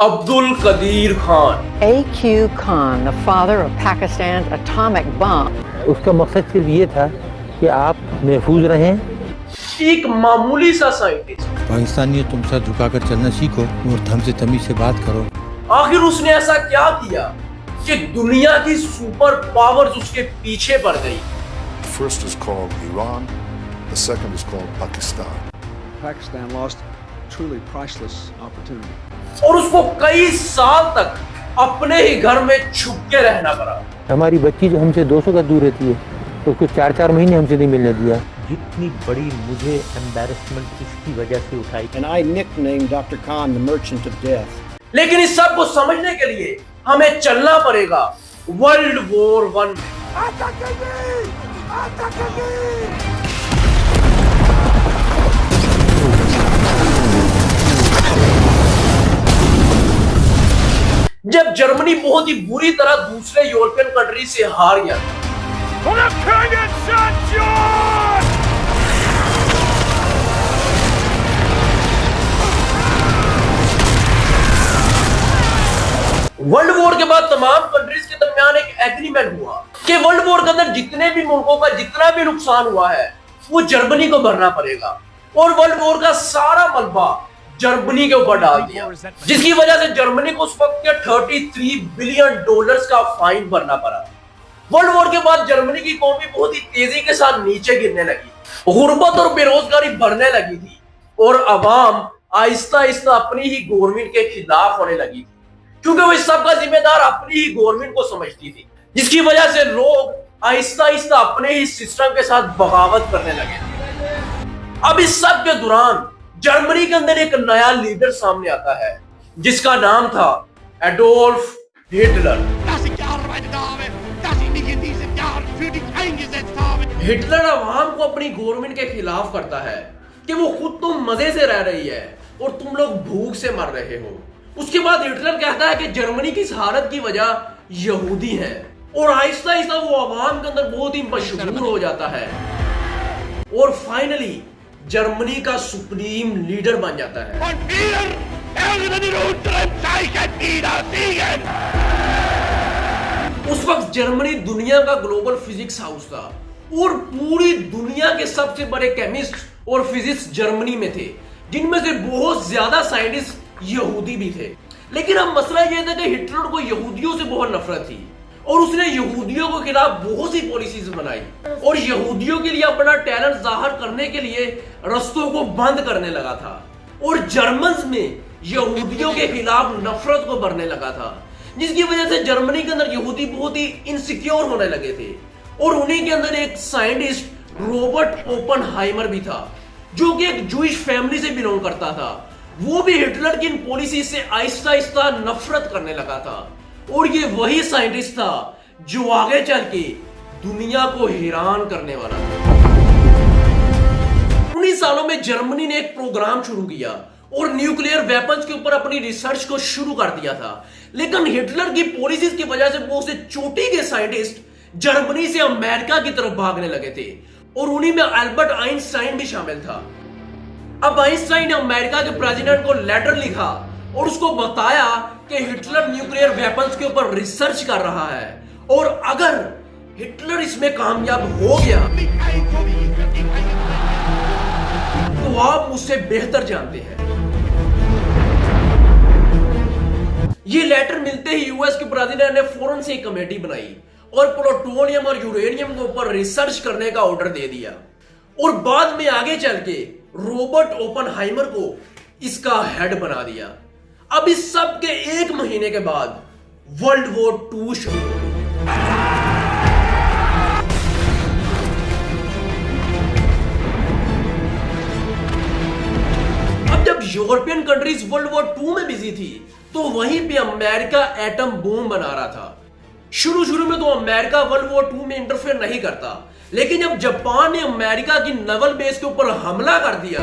Abdul Qadir Khan. A.Q. Khan, the father of Pakistan's atomic bomb. उसका मकसद सिर्फ ये था कि आप महफूज रहें। एक मामूली सा साइंटिस्ट। पाकिस्तानियों तुम साथ झुकाकर चलना सीखो और हमसे तमीज से बात करो। आखिर उसने ऐसा क्या किया कि दुनिया की सुपर पावर्स उसके पीछे पड़ गई। First is called Iran, the second is called Pakistan. Pakistan lost a truly priceless opportunity. और उसको कई साल तक अपने ही घर में छुप के रहना पड़ा। हमारी बच्ची जो हमसे 200 गज दूर रहती है तो उसको 4-4 महीने हमसे नहीं मिलने दिया। जितनी बड़ी मुझे एम्बैरेसमेंट इसकी वजह से उठाई। And I nicknamed Dr. Khan the Merchant of Death. लेकिन इस सब को समझने के लिए हमें चलना पड़ेगा वर्ल्ड वॉर 1 में। जब जर्मनी बहुत ही बुरी तरह दूसरे यूरोपियन कंट्री से हार गया। वर्ल्ड वॉर के बाद तमाम कंट्रीज के दरमियान एक एग्रीमेंट हुआ कि वर्ल्ड वॉर के अंदर जितने भी मुल्कों का जितना भी नुकसान हुआ है वो जर्मनी को भरना पड़ेगा, और वर्ल्ड वॉर का सारा मलबा जर्मनी के ऊपर डाल दिया, जिसकी वजह से जर्मनी को उस वक्त के $33 बिलियन का फाइन भरना पड़ा। वर्ल्ड वॉर के बाद जर्मनी की इकोनॉमी बहुत ही तेजी के साथ नीचे गिरने लगी, गुर्बत और बेरोजगारी बढ़ने लगी थी, और अवाम आहिस्ता आहिस्ता अपनी ही गवर्नमेंट के खिलाफ होने लगी थी, क्योंकि वो इस सब का जिम्मेदार अपनी ही गवर्नमेंट को समझती थी, जिसकी वजह से लोग आहिस्ता आहिस्ता अपने ही सिस्टम के साथ बगावत करने लगे थे। अब इस सब के दौरान जर्मनी के अंदर एक नया लीडर सामने आता है जिसका नाम था एडोल्फ हिटलर। हिटलर अवाम को अपनी गवर्नमेंट के खिलाफ करता है कि वो खुद तो मजे से रह रही है और तुम लोग भूख से मर रहे हो। उसके बाद हिटलर कहता है कि जर्मनी की इस हालत की वजह यहूदी है, और आहिस्ता आहिस्ता वो अवाम के अंदर बहुत ही मशहूर हो जाता है और फाइनली जर्मनी का सुप्रीम लीडर बन जाता है। उस वक्त जर्मनी दुनिया का ग्लोबल फिजिक्स हाउस था और पूरी दुनिया के सबसे बड़े केमिस्ट और फिजिक्स जर्मनी में थे, जिनमें से बहुत ज्यादा साइंटिस्ट यहूदी भी थे। लेकिन अब मसला यह था कि हिटलर को यहूदियों से बहुत नफरत थी और उसने यहूदियों के खिलाफ बहुत सी पॉलिसीज बनाई और यहूदियों के लिए अपना टैलेंट जाहिर करने के लिए रस्तों को बंद करने लगा था, और जर्मन्स में यहूदियों के खिलाफ नफरत को भरने लगा था, जिसकी वजह से जर्मनी के अंदर यहूदी बहुत ही इनसिक्योर होने लगे थे। और उन्हीं के अंदर एक साइंटिस्ट रॉबर्ट ओपनहाइमर भी था, जो कि एक जूइश फैमिली से बिलोंग करता था। वो भी हिटलर की इन पॉलिसी से आहिस्ता आहिस्ता नफरत करने लगा था, और ये वही साइंटिस्ट था जो आगे चल के दुनिया को हैरान करने वाला था। 19 सालों में जर्मनी ने एक प्रोग्राम शुरू किया और न्यूक्लियर वेपन्स के ऊपर अपनी रिसर्च को शुरू कर दिया था, लेकिन हिटलर की पॉलिसीज की वजह से बहुत से चोटी के साइंटिस्ट जर्मनी से अमेरिका की तरफ भागने लगे थे, और उन्हीं में अल्बर्ट आइंस्टाइन भी शामिल था। अब आइंस्टाइन ने अमेरिका के प्रेसिडेंट को लेटर लिखा और उसको बताया कि हिटलर न्यूक्लियर वेपन्स के ऊपर रिसर्च कर रहा है, और अगर हिटलर इसमें कामयाब हो गया तो आप मुझसे बेहतर जानते हैं। ये लेटर मिलते ही यूएस के प्रेसिडेंट ने फौरन से एक कमेटी बनाई और प्लूटोनियम और यूरेनियम के ऊपर रिसर्च करने का ऑर्डर दे दिया, और बाद में आगे चल के रॉबर्ट ओपनहाइमर को इसका हेड बना दिया। अब इस सब के 1 महीने के बाद वर्ल्ड वॉर 2 शुरू हो गई। अब जब यूरोपियन कंट्रीज वर्ल्ड वॉर 2 में बिजी थी तो वहीं पे अमेरिका एटम बम बना रहा था। शुरू में तो अमेरिका वर्ल्ड वॉर 2 में इंटरफेयर नहीं करता, लेकिन जब जापान ने अमेरिका की नेवल बेस के ऊपर हमला कर दिया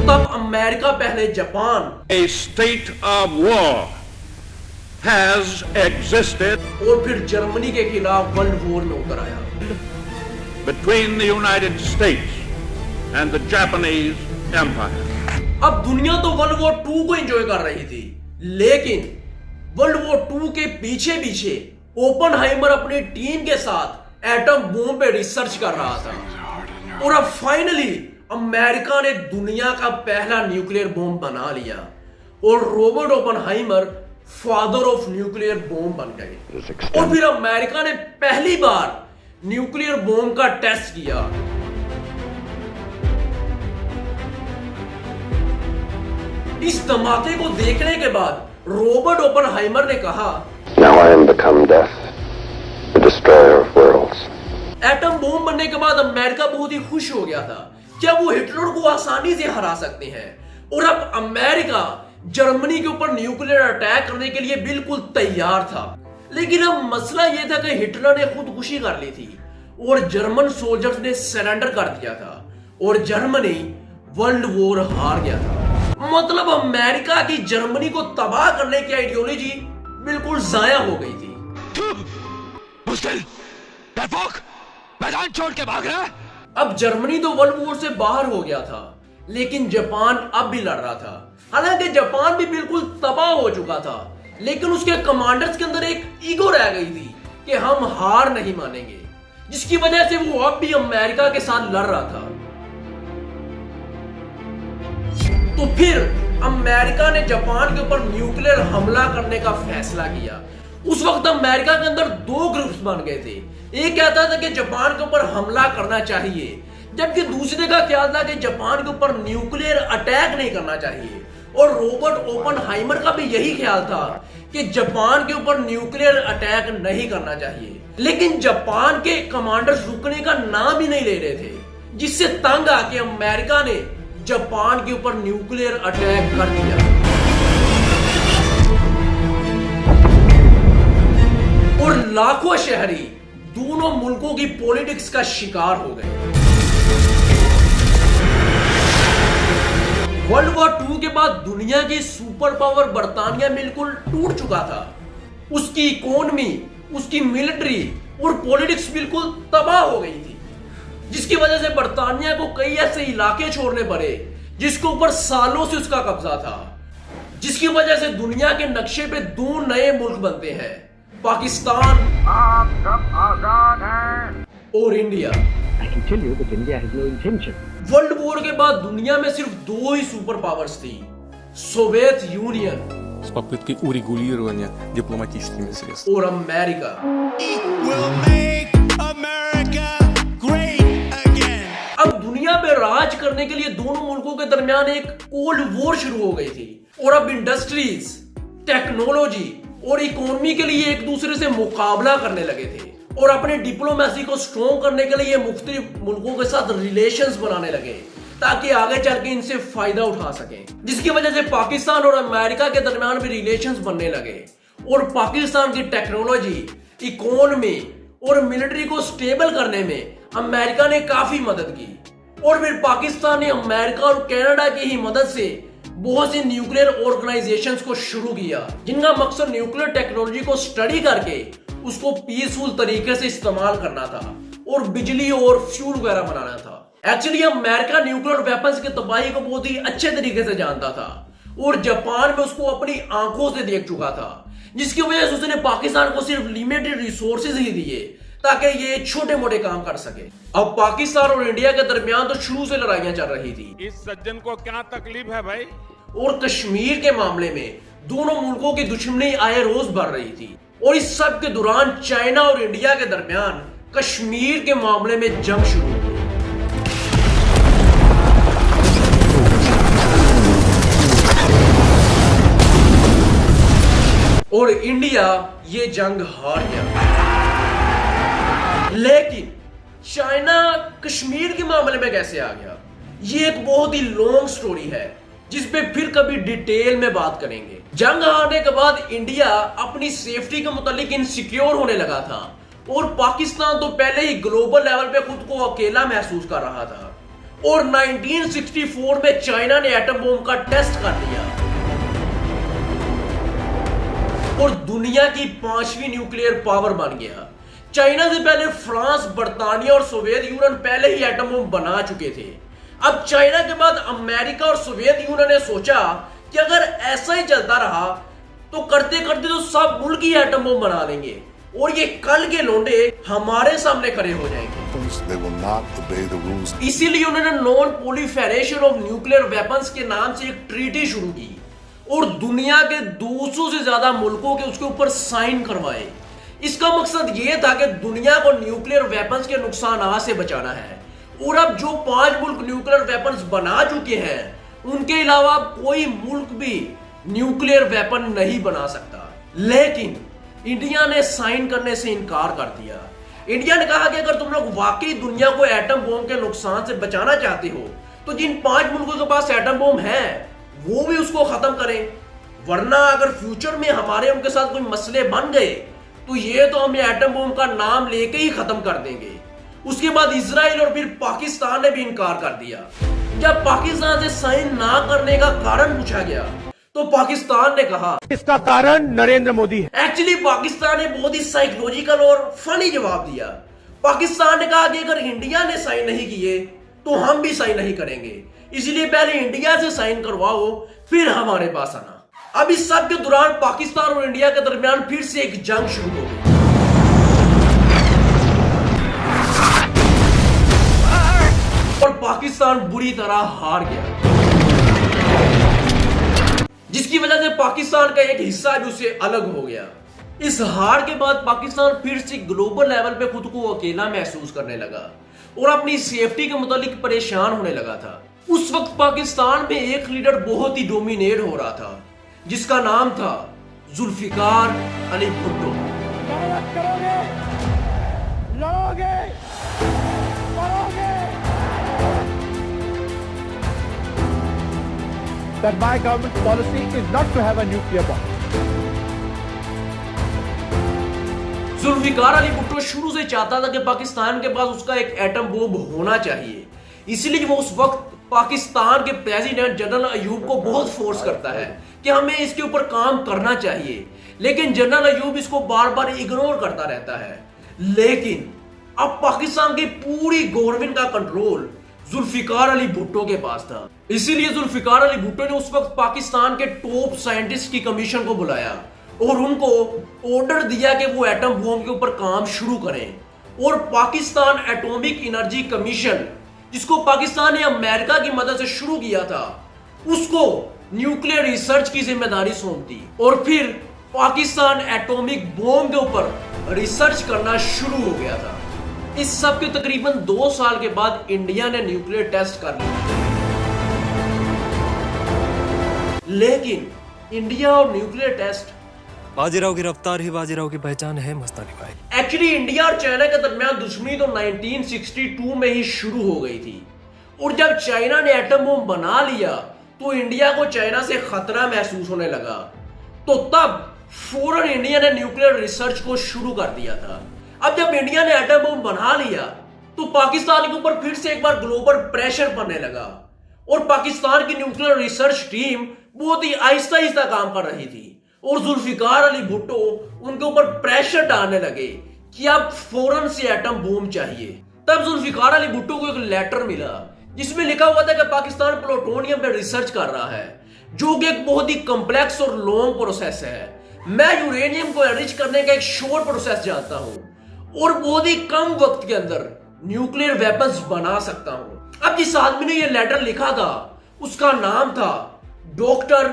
तब अमेरिका पहले Japan A state of war has existed और फिर जर्मनी के खिलाफ वर्ल्ड वॉर में उतर आया। between the United States and the Japanese Empire. अब दुनिया तो वर्ल्ड वॉर 2 को एंजॉय कर रही थी, लेकिन वर्ल्ड वॉर 2 के पीछे पीछे ओपनहाइमर अपनी टीम के साथ एटम बम पे रिसर्च कर रहा था। और अब फाइनली अमेरिका ने दुनिया का पहला न्यूक्लियर बम बना लिया और Robert Oppenheimer father of nuclear bomb बन गए। और फिर अमेरिका ने पहली बार न्यूक्लियर बम का टेस्ट किया। इस धमाके को देखने के बाद रॉबर्ट ओपनहाइमर ने कहा, Now I am become death, the destroyer of worlds. Atom bomb बनने के बाद अमेरिका बहुत ही खुश हो गया था कि अब वो हिटलर को आसानी से हरा सकते हैं। और अब अमेरिका जर्मनी के ऊपर न्यूक्लियर अटैक करने के लिए बिल्कुल तैयार था। लेकिन अब मसला यह था कि हिटलर ने खुदकुशी कर ली थी और जर्मन सोल्जर्स ने सरेंडर कर दिया था और जर्मनी वर्ल्ड वॉर हार गया था। मतलब अमेरिका की जर्मनी को तबाह करने की आइडियोलॉजी बिल्कुल जाया हो गई थी। मैदान छोड़ के भाग रहा है। अब जर्मनी तो वर्ल्ड वॉर से बाहर हो गया था, लेकिन जापान अब भी लड़ रहा था। हालांकि जापान भी बिल्कुल तबाह हो चुका था, लेकिन उसके कमांडर्स के अंदर एक ईगो रह गई थी कि हम हार नहीं मानेंगे, जिसकी वजह से वो अब भी अमेरिका के साथ लड़ रहा था। तो फिर अमेरिका ने जापान के ऊपर न्यूक्लियर हमला करने का फैसला किया। उस वक्त अमेरिका के अंदर 2 ग्रुप्स बन गए थे। एक कहता था कि जापान के ऊपर हमला करना चाहिए, जबकि दूसरे का ख्याल था कि जापान के ऊपर न्यूक्लियर अटैक नहीं करना चाहिए। और रॉबर्ट ओपनहाइमर का भी यही ख्याल था कि जापान के ऊपर न्यूक्लियर अटैक नहीं करना चाहिए। लेकिन जापान के कमांडर्स रुकने का नाम ही नहीं ले रहे थे, जिससे तंग आके अमेरिका ने जापान के ऊपर न्यूक्लियर अटैक कर दिया। और लाखों शहरी दोनों मुल्कों की पॉलिटिक्स का शिकार हो गए। वर्ल्ड वॉर 2 के बाद दुनिया की सुपर पावर बर्तानिया बिल्कुल टूट चुका था। उसकी इकोनॉमी, उसकी मिलिट्री और पॉलिटिक्स बिल्कुल तबाह हो गई थी, जिसकी वजह से बर्तानिया को कई ऐसे इलाके छोड़ने पड़े जिसके ऊपर सालों से उसका कब्जा था, जिसकी वजह से दुनिया के नक्शे पे 2 नए मुल्क बनते हैं, पाकिस्तान और India. I can tell you that India has no intention. World war के बाद दुनिया में सिर्फ 2 ही सुपर पावर्स थी, सोवियत यूनियन с попыткой урегулирования дипломатическими средствами. और अमेरिका। अब दुनिया में राज करने के लिए दोनों मुल्कों के दरमियान एक कोल्ड वॉर शुरू हो गई थी और अब इंडस्ट्रीज, टेक्नोलॉजी और इकोनॉमी के लिए एक दूसरे से मुकाबला करने लगे थे और अपने डिप्लोमेसी को स्ट्रॉन्ग करने के लिए मुख्तलिफ मुल्कों के साथ रिलेशंस बनाने लगे ताकि आगे चल के इनसे फायदा उठा सकें, जिसकी वजह से पाकिस्तान और अमेरिका के दरमियान भी रिलेशंस बनने लगे और पाकिस्तान की टेक्नोलॉजी, इकोनॉमी और मिलिट्री को स्टेबल करने में अमेरिका ने काफी मदद की। और फिर पाकिस्तान ने अमेरिका और कनाडा की ही मदद से बहुत सी न्यूक्लियर ऑर्गेनाइजेशंस को शुरू किया, जिनका मकसद न्यूक्लियर टेक्नोलॉजी को स्टडी करके उसको पीसफुल तरीके से इस्तेमाल करना था और बिजली और फ्यूल वगैरह बनाना था। एक्चुअली अमेरिका न्यूक्लियर वेपन्स की तबाही को बहुत ही अच्छे तरीके से जानता था और जापान में उसको अपनी आंखों से देख चुका था, जिसकी वजह से उसने पाकिस्तान को सिर्फ लिमिटेड रिसोर्सेज ही दिए ताकि ये छोटे मोटे काम कर सके। अब पाकिस्तान और इंडिया के दरमियान तो शुरू से लड़ाइयां चल रही थी। इस सज्जन को क्या तकलीफ है भाई? और कश्मीर के मामले में दोनों मुल्कों की दुश्मनी आए रोज बढ़ रही थी और इस सब के दौरान चाइना और इंडिया के दरमियान कश्मीर के मामले में जंग शुरू हो गई। और इंडिया ये जंग हार गया। लेकिन चाइना कश्मीर के मामले में कैसे आ गया, ये एक बहुत ही लॉन्ग स्टोरी है जिस पे फिर कभी डिटेल में बात करेंगे। जंग हारने के बाद इंडिया अपनी सेफ्टी के मुतालिक इनसिक्योर होने लगा था और पाकिस्तान तो पहले ही ग्लोबल लेवल पे खुद को अकेला महसूस कर रहा था और 1964 में चाइना ने एटम बम का टेस्ट कर दिया और दुनिया की 5वीं न्यूक्लियर पावर बन गया। चाइना से पहले फ्रांस, बर्तानिया और सोवियत यूनियन पहले ही एटम बम बना चुके थे, अब चाइना के बाद अमेरिका और सोवियत यूनियन ने सोचा कि अगर ऐसा ही चलता रहा तो करते करते तो सब मुल्क ही एटम बम बना लेंगे और ये कल के लोंडे हमारे सामने खड़े हो जाएंगे। They will not obey the rules. इसीलिए उन्होंने non proliferation of nuclear weapons के नाम से एक ट्रीटी शुरू की और दुनिया के 200 से ज्यादा मुल्कों के उसके ऊपर साइन करवाए। इसका मकसद ये था कि दुनिया को न्यूक्लियर वेपन्स के नुकसान से बचाना है और अब जो 5 मुल्क न्यूक्लियर वेपन्स बना चुके हैं उनके अलावा कोई मुल्क भी न्यूक्लियर वेपन नहीं बना सकता। लेकिन इंडिया ने साइन करने से इनकार कर दिया। इंडिया ने कहा कि अगर तुम लोग वाकई दुनिया को एटम बम के नुकसान से बचाना चाहते हो तो जिन 5 मुल्कों के पास एटम बम है वो भी उसको खत्म करें, वरना अगर फ्यूचर में हमारे उनके साथ कोई मसले बन गए तो ये तो हमें एटम बम का नाम लेके ही खत्म कर देंगे। उसके बाद इजराइल और फिर पाकिस्तान ने भी इनकार कर दिया। जब पाकिस्तान से साइन ना करने का कारण पूछा गया तो पाकिस्तान ने कहा इसका कारण नरेंद्र मोदी है। एक्चुअली पाकिस्तान ने बहुत ही साइकोलॉजिकल और फनी जवाब दिया। पाकिस्तान ने कहा कि अगर इंडिया ने साइन नहीं किए तो हम भी साइन नहीं करेंगे, इसलिए पहले इंडिया से साइन करवाओ फिर हमारे पास आना। अब इस सब के दौरान पाकिस्तान और इंडिया के दरमियान फिर से एक जंग शुरू हो गई और पाकिस्तान बुरी तरह हार गया, जिसकी वजह से पाकिस्तान का एक हिस्सा भी उससे अलग हो गया। इस हार के बाद पाकिस्तान फिर से ग्लोबल लेवल पे खुद को अकेला महसूस करने लगा और अपनी सेफ्टी के मुतालिक परेशान होने लगा था। उस वक्त पाकिस्तान में एक लीडर बहुत ही डोमिनेट हो रहा था जिसका नाम था Zulfikar Ali Bhutto. That my government's policy is not to have a nuclear bomb. Zulfikar Ali Bhutto शुरू से चाहता था कि पाकिस्तान के पास उसका एक एटम बम होना चाहिए, इसलिए वो उस वक्त पाकिस्तान के प्रेसिडेंट जनरल अयूब को बहुत फोर्स करता है कि हमें इसके ऊपर काम करना चाहिए, लेकिन जनरल अयूब इसको बार बार इग्नोर करता रहता है। लेकिन अब पाकिस्तान की पूरी गवर्नमेंट का कंट्रोल जुल्फिकार अली भुट्टो के पास था, इसीलिए जुल्फिकार अली भुट्टो ने उस वक्त पाकिस्तान के टॉप साइंटिस्ट की कमीशन को बुलाया और उनको ऑर्डर दिया कि वो एटम बम के ऊपर काम शुरू करें। और पाकिस्तान एटॉमिक एनर्जी कमीशन, जिसको पाकिस्तान ने अमेरिका की मदद से शुरू किया था, उसको न्यूक्लियर रिसर्च की जिम्मेदारी सौंप दी और फिर पाकिस्तान एटॉमिक बम के ऊपर रिसर्च करना शुरू हो गया था। इस सब के तकरीबन 2 साल के बाद इंडिया ने न्यूक्लियर टेस्ट कर लिया, लेकिन इंडिया और न्यूक्लियर टेस्ट, बाजीराव की रफ्तार ही बाजीराव की पहचान है मस्तानी भाई। एक्चुअली इंडिया और चाइना के दरमियान दुश्मनी तो 1962 में ही शुरू हो गई थी और जब चाइना ने एटम बम बना लिया तो इंडिया को चाइना से खतरा महसूस होने लगा, तो तब फौरन इंडिया ने न्यूक्लियर रिसर्च को शुरू कर दिया था। अब जब इंडिया ने एटम बम बना लिया तो पाकिस्तान के ऊपर फिर से एक बार ग्लोबल प्रेशर बनने लगा और पाकिस्तान की न्यूक्लियर रिसर्च टीम बहुत ही आहिस्ता आहिस्ता काम कर रही थी और जुल्फिकार अली भुट्टो उनके ऊपर प्रेशर डालने लगे कि अब फौरन से एटम बम चाहिए। तब जुल्फिकार अली भुट्टो को एक लेटर मिला जिसमें लिखा हुआ था कि पाकिस्तान प्लूटोनियम पे रिसर्च कर रहा है, जो कि एक बहुत ही कॉम्प्लेक्स और लॉन्ग प्रोसेस है। मैं यूरेनियम को एनरिच करने का एक शॉर्ट प्रोसेस जानता हूं और बहुत ही कम वक्त के अंदर न्यूक्लियर वेपन्स बना सकता हूं। अब जिस आदमी ने यह लेटर लिखा था उसका नाम था डॉक्टर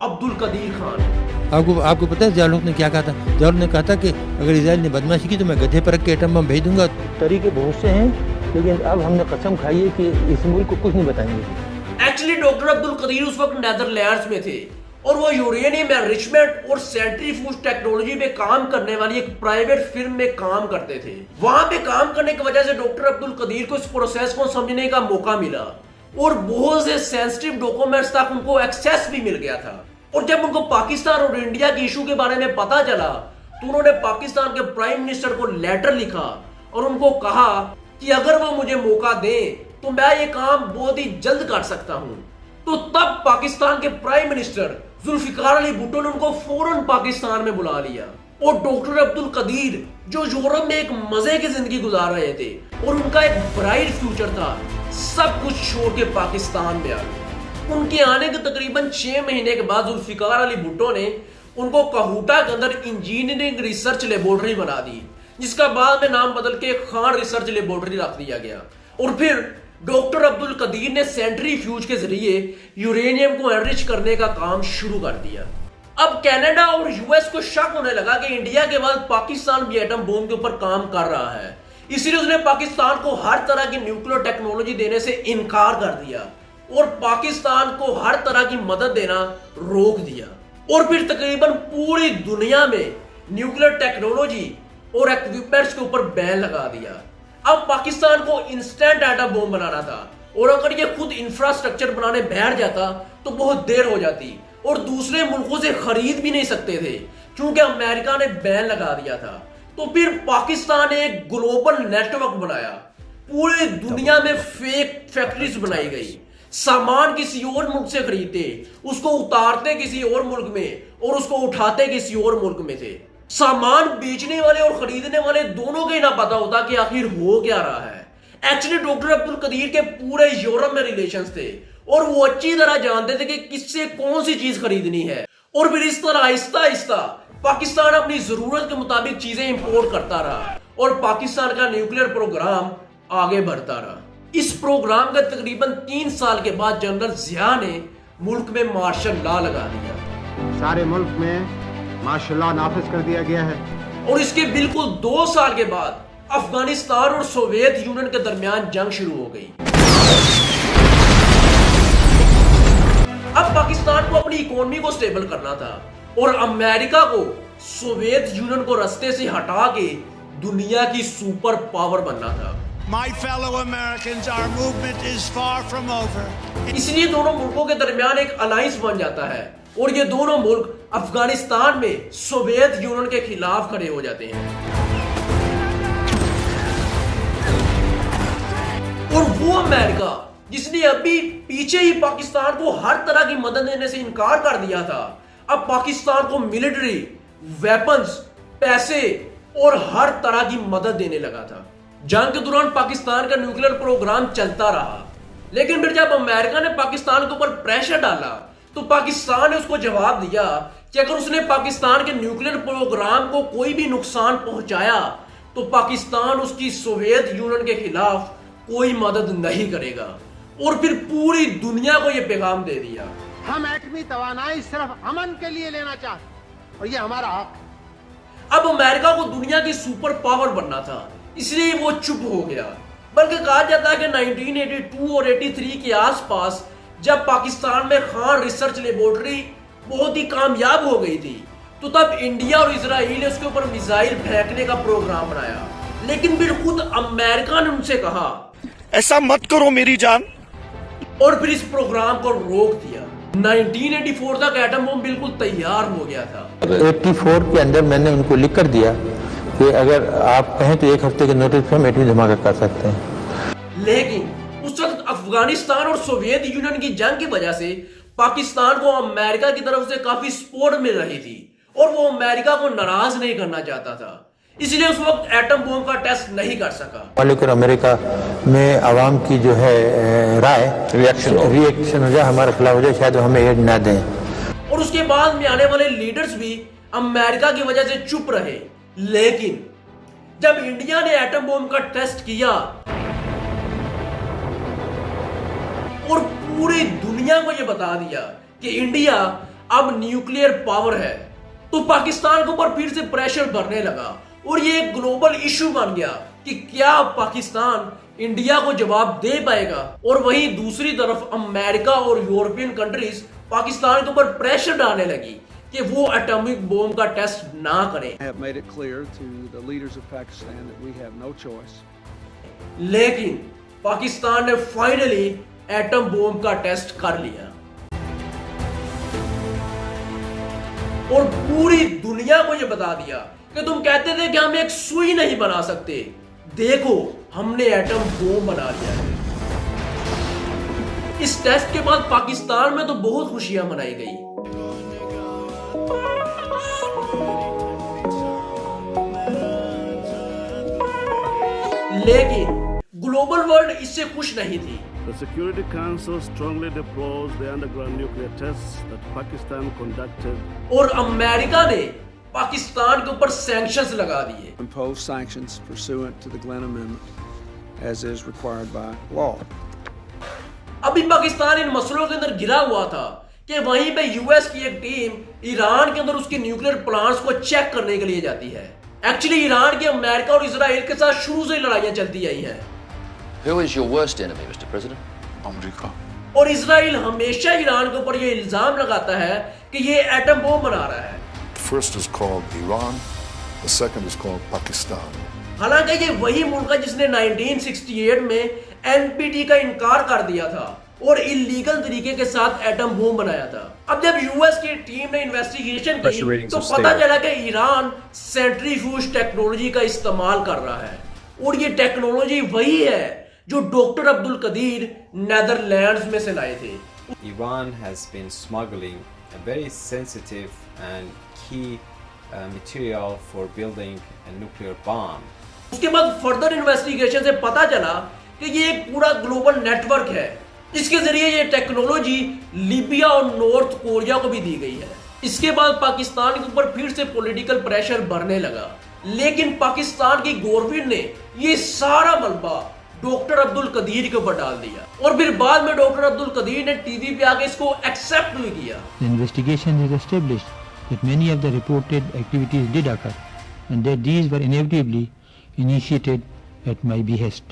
अब्दुल कदीर खान। आपको पता है जालों ने क्या कहा था? जालों ने कहा था कि अगर इजराइल ने बदमाशी की तो मैं गधे पर रख के एटम बम भेज दूंगा। तरीके बहुत से हैं, लेकिन अब हमने कसम खाई है कि इस मुल्क को कुछ नहीं बताएंगे। एक्चुअली डॉक्टर अब्दुल कदीर उस वक्त नेदरलैंड्स में थे और वो यूरेनियम एनरिचमेंट और सेंट्रीफ्यूज टेक्नोलॉजी पे काम करने वाली एक प्राइवेट फिर्म में काम करते थे। वहां पे काम करने की वजह से डॉक्टर अब्दुल कदीर को इस प्रोसेस को समझने का मौका मिला और बहुत से सेंसिटिव डॉक्यूमेंट्स तक उनको एक्सेस भी मिल गया था। और जब उनको पाकिस्तान और इंडिया के इशू के बारे में पता चला तो उन्होंने पाकिस्तान के प्राइम मिनिस्टर को लेटर लिखा और उनको कहा कि अगर वो मुझे मौका दें तो मैं ये काम बहुत ही जल्द कर सकता हूं। तो तब पाकिस्तान के प्राइम मिनिस्टर जुल्फिकार अली भुट्टो ने उनको फौरन पाकिस्तान में बुला लिया और डॉक्टर अब्दुल कदीर जो यूरोप में एक मजे की जिंदगी गुजार रहे थे और उनका एक ब्राइट फ्यूचर था, सब कुछ छोड़ के पाकिस्तान में आ गए। उनके आने के तकरीबन 6 महीने के बाद जुल्फिकार अली भुट्टो ने उनको कहूटा के अंदर इंजीनियरिंग रिसर्च लेबोरेटरी बना दी, जिसका बाद में नाम बदल के खान रिसर्च लेबोरेटरी रख दिया गया। और फिर डॉक्टर अब्दुल कदीर ने सेंट्रीफ्यूज के जरिए यूरेनियम को एनरिच करने का काम शुरू कर दिया। अब कनाडा और यूएस को शक होने लगा कि इंडिया के बाद पाकिस्तान भी एटम बम के ऊपर काम कर रहा है, इसलिए उसने पाकिस्तान को हर तरह की न्यूक्लियर टेक्नोलॉजी देने से इनकार कर दिया और पाकिस्तान को हर तरह की मदद देना रोक दिया। और फिर तकरीबन पूरी दुनिया में न्यूक्लियर टेक्नोलॉजी और इक्विपमेंट्स के ऊपर बैन लगा दिया। अब पाकिस्तान को इंस्टेंट एटम बम बनाना था, और अगर ये खुद इंफ्रास्ट्रक्चर बनाने बैठ जाता तो बहुत देर हो जाती और दूसरे मुल्कों से खरीद भी नहीं सकते थे, क्योंकि अमेरिका ने बैन लगा दिया था। तो फिर पाकिस्तान ने एक ग्लोबल नेटवर्क बनाया, पूरी दुनिया में फेक फैक्ट्रीज बनाई गई, सामान किसी और मुल्क से खरीदते, उसको उतारते किसी और मुल्क में और उसको उठाते किसी और मुल्क में थे। सामान बेचने वाले और खरीदने वाले दोनों को ही ना पता होता कि आखिर हो क्या रहा है। एक्चुअली डॉक्टर अब्दुल कदीर के पूरे यूरोप में रिलेशंस थे और वो अच्छी तरह जानते थे कि किससे कौन सी चीज खरीदनी है। और फिर इस तरह आहिस्ता आहिस्ता पाकिस्तान अपनी जरूरत के मुताबिक चीजें इंपोर्ट करता रहा और पाकिस्तान का न्यूक्लियर प्रोग्राम आगे बढ़ता रहा। इस प्रोग्राम के तकरीबन 3 साल के बाद जनरल जिया ने मुल्क में मार्शल लॉ लगा दिया। सारे मुल्क में मार्शल लॉ नाफिज कर दिया गया है। और इसके बिल्कुल 2 साल के बाद अफगानिस्तान और सोवियत यूनियन के दरमियान जंग शुरू हो गई। अब पाकिस्तान को अपनी इकोनॉमी को स्टेबल करना था और अमेरिका को सोवियत यूनियन को रास्ते से हटा के दुनिया की सुपर पावर बनना था। My fellow Americans, our movement is far from over. इसलिए दोनों मुल्कों के दरमियान एक अलायंस बन जाता है और ये दोनों मुल्क अफगानिस्तान में सोवियत यूनियन के खिलाफ खड़े हो जाते हैं। और वो अमेरिका जिसने अभी पीछे ही पाकिस्तान को हर तरह की मदद देने से इनकार कर दिया था, अब पाकिस्तान को मिलिट्री, वेपन्स, पैसे और हर तरह की मदद देने लगा था। जंग के दौरान पाकिस्तान का न्यूक्लियर प्रोग्राम चलता रहा, लेकिन फिर जब अमेरिका ने पाकिस्तान के ऊपर प्रेशर डाला तो पाकिस्तान ने उसको जवाब दिया कि अगर उसने पाकिस्तान के न्यूक्लियर प्रोग्राम को कोई भी नुकसान पहुंचाया तो पाकिस्तान उसकी सोवियत यूनियन के खिलाफ कोई मदद नहीं करेगा। और फिर पूरी दुनिया को यह पैगाम दे दिया, हम एटमी तवानाई सिर्फ अमन के लिए लेना चाहते और ये हमारा हक। अब अमेरिका को दुनिया की सुपर पावर बनना था, इसलिए वो चुप हो गया। बल्कि कहा जाता है कि 1982 और 83 के आसपास जब पाकिस्तान में खान रिसर्च लेबोरेटरी बहुत ही कामयाब हो गई थी, तो तब इंडिया और इजराइल ने उसके ऊपर मिसाइल फेंकने का प्रोग्राम बनाया। लेकिन फिर खुद अमेरिका ने उनसे कहा, ऐसा मत करो मेरी जान, और फिर इस प्रोग्राम को रोक दिया। 1984 तक एटम बम बिल्कुल तैयार हो गया था। 84 के अंदर मैंने उनको लिख कर दिया कि अगर आप कहें तो 1 हफ्ते के नोटिस पर हम एटमी धमाका कर सकते हैं। लेकिन उस वक्त अफगानिस्तान और सोवियत यूनियन की जंग की वजह से पाकिस्तान को अमेरिका की तरफ से काफी सपोर्ट मिल रही थी और वो अमेरिका को नाराज नहीं करना चाहता था, इसलिए उस वक्त एटम बम का टेस्ट नहीं कर सका। लेकिन अमेरिका में आवाम की जो है राय रिएक्शन हो जाए, हमारे खिलाफ हो जाए, शायद हमें एड ना दें। और उसके बाद में आने वाले लीडर्स भी अमेरिका की वजह से चुप रहे। लेकिन जब इंडिया ने एटम बम का टेस्ट किया और पूरी दुनिया को यह बता दिया कि इंडिया अब न्यूक्लियर पावर है, तो पाकिस्तान के ऊपर फिर से प्रेशर बढ़ने लगा और ये एक ग्लोबल इशू बन गया कि क्या पाकिस्तान इंडिया को जवाब दे पाएगा। और वहीं दूसरी तरफ अमेरिका और यूरोपियन कंट्रीज पाकिस्तान के ऊपर प्रेशर डालने लगी कि वो एटॉमिक बम का टेस्ट ना करें। I have made it clear to the leaders of Pakistan that we have no choice. लेकिन पाकिस्तान ने फाइनली एटम बम का टेस्ट कर लिया और पूरी दुनिया को यह बता दिया कि तुम कहते थे कि हम एक सुई नहीं बना सकते, देखो हमने एटम बम बना लिया है। इस टेस्ट के बाद पाकिस्तान में तो बहुत खुशियां मनाई गई, लेकिन ग्लोबल मॉडर्न वर्ल्ड इससे खुश नहीं थी। The Security Council strongly deplores the underground nuclear tests that Pakistan conducted. और अमेरिका ने पाकिस्तान के ऊपर सैंक्शंस लगा दिए। Impose sanctions pursuant to the Glenn Amendment, as is required by law. अभी पाकिस्तान इन मसलों के अंदर गिरा हुआ था कि वहीं पे यूएस की एक टीम ईरान के अंदर उसके न्यूक्लियर प्लांट्स को चेक करने के लिए जाती है। एक्चुअली ईरान की अमेरिका और इजराइल के साथ शुरू से लड़ाइयां चलती आई हैं। Who is your worst enemy, Mr. President? America. और इजराइल हमेशा ईरान के ऊपर ये इल्जाम लगाता है कि ये एटम बम बना रहा है। The first is called Iran, the second is called Pakistan. हालांकि ये वही मुल्क है जिसने 1968 में एनपीटी का इनकार कर दिया था और इलीगल तरीके के साथ एटम बम बनाया था। अब जब यूएस की टीम ने इन्वेस्टिगेशन की तो पता चला कि ईरान सेंट्रीफ्यूज टेक्नोलॉजी का इस्तेमाल कर रहा है और ये टेक्नोलॉजी वही है जो डॉक्टर अब्दुल कदीर नेदरलैंड्स में से लाए थे। Iran has been smuggling a very sensitive and key material for building a nuclear bomb. उसके बाद फर्दर इन्वेस्टिगेशन से पता चला कि ये एक पूरा ग्लोबल नेटवर्क है जिसके जरिए ये टेक्नोलॉजी लीबिया और नॉर्थ कोरिया को भी दी गई है। इसके बाद पाकिस्तान के ऊपर फिर से पॉलिटिकल प्रेशर बढ़ने लगा, लेकिन पाकिस्तान की गवर्नमेंट ने ये सारा मलबा डॉक्टर अब्दुल कदीर के ऊपर डाल दिया और फिर बाद में डॉक्टर अब्दुल कदीर ने टीवी पे आके इसको एक्सेप्ट भी किया। The investigation has established that many of the reported activities did occur and that these were inevitably initiated at my behest.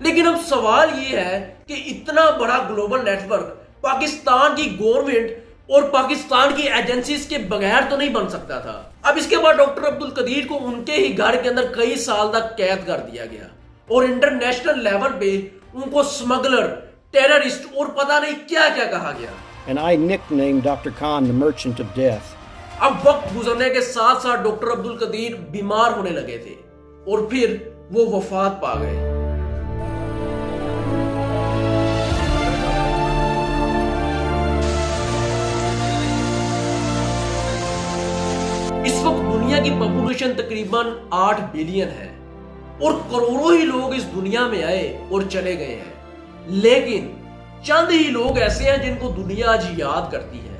लेकिन अब सवाल ये है कि इतना बड़ा ग्लोबल नेटवर्क पाकिस्तान की गवर्नमेंट और पाकिस्तान की एजेंसीज के बगैर तो नहीं बन सकता था। अब इसके बाद डॉक्टर अब्दुल कदीर को उनके ही घर के अंदर कई साल तक कैद कर दिया गया और इंटरनेशनल लेवल पे उनको स्मगलर, टेररिस्ट और पता नहीं क्या क्या कहा गया। And I nicknamed Dr. Khan the Merchant of Death. अब वक्त गुजरने के साथ साथ डॉक्टर अब्दुल कदीर बीमार होने लगे थे और फिर वो वफात पा गए। इस वक्त दुनिया की पॉपुलेशन तकरीबन 8 बिलियन है और करोड़ों ही लोग इस दुनिया में आए और चले गए हैं, लेकिन चंद ही लोग ऐसे हैं जिनको दुनिया आज याद करती है।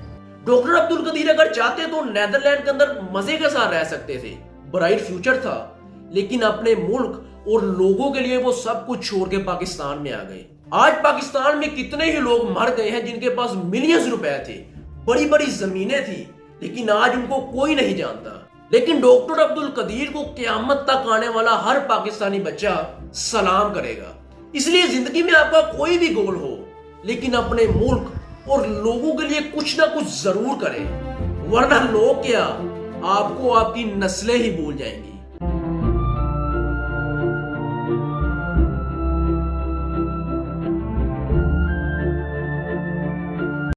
डॉक्टर अब्दुल कदीर अगर चाहते तो नेदरलैंड के अंदर मजे के साथ रह सकते थे, ब्राइट फ्यूचर था, लेकिन अपने मुल्क और लोगों के लिए वो सब कुछ छोड़ के पाकिस्तान में आ गए। आज पाकिस्तान में कितने ही लोग मर गए हैं जिनके पास मिलियंस रुपए थे, बड़ी बड़ी जमीनें थी, लेकिन आज उनको कोई नहीं जानता। लेकिन डॉक्टर अब्दुल कदीर को क़यामत तक आने वाला हर पाकिस्तानी बच्चा सलाम करेगा। इसलिए जिंदगी में आपका कोई भी गोल हो, लेकिन अपने मुल्क और लोगों के लिए कुछ ना कुछ जरूर करें, वरना लोग क्या आपको आपकी नस्लें ही भूल जाएंगी।